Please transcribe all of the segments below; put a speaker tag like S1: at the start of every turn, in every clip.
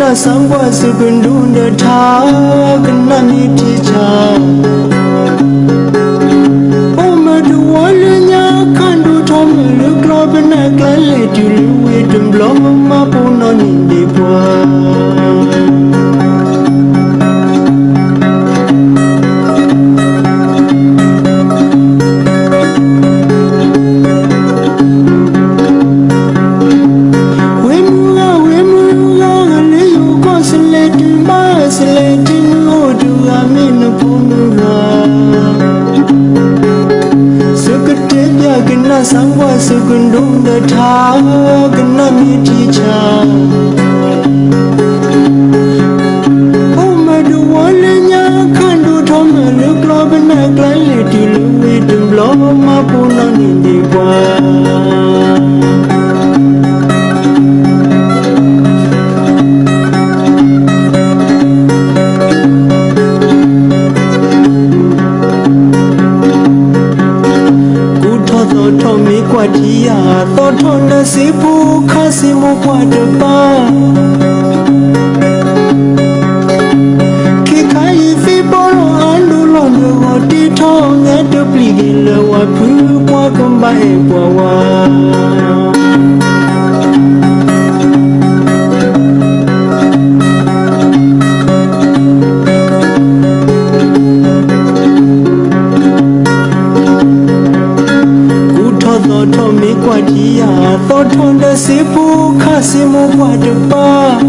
S1: na sangwa sukundunda tha kana mi teacher Omadu walnya kandu thomelu club na klale tulu wetum blom ma pono ninde bwa Sangwa sukundunda tha kana mi teacher Omadu walnya kandu thomelu club na klale tulu wetum blom ma pono ninde bwa Tommy kwatia thothona sipu khasimu kwadaba Kikai fiboro andulondo goti thonga dupligile wa pu kwa kamba ekwa wa Tommy kwatia thothona sipu khasimu kwadaba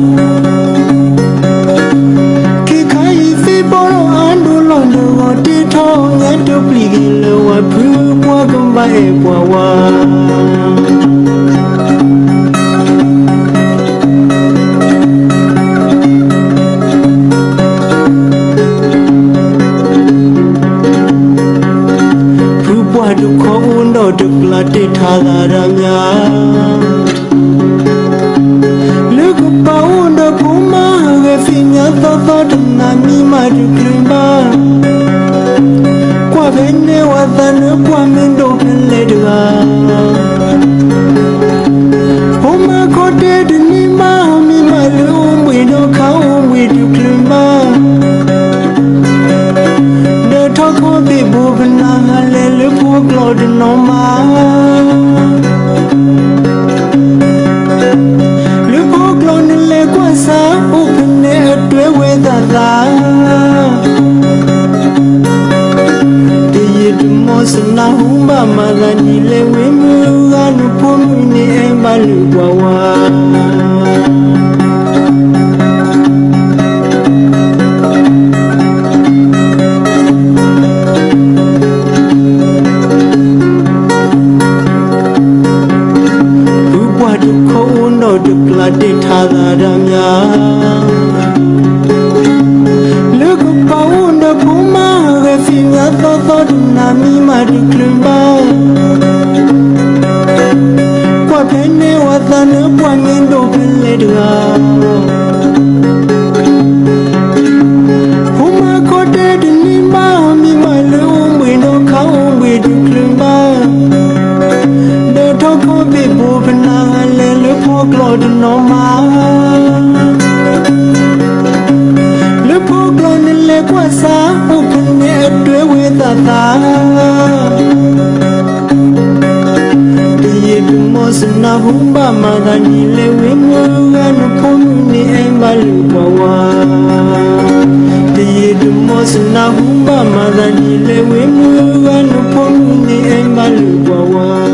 S1: Kikai fiboro andulondo goti thonga dupligile wa pu kwa kamba ekwa wa Dukla te thalaranya Lugu paunda puma Gefinya thotho nami maduklimba Kwa vene wathanu kwa mindo peledwa Puma kote dunima Mi malu umwido ka umwiduklimba Toko bibu bena lele po glod no ma Le po glod le kwasa upne atwe wedala De yedu mosna humba magani le wemu anu pomu ni embalu wawa Dukla de thalaranya Lugu paunda puma Gefinya thotho nami maduklimba Kwa pene wathanu kwa mindo peledwa Puma kote dunima Mi malu umwido ka umwiduklimba De toko bibu bena lele po glod no ma Le po glod le kwasa upne atwe wedata De yedu mosna humba magani le wemu anu pomu ni embalu wawa De yedu mosna humba magani le wemu anu pomu ni embalu wawa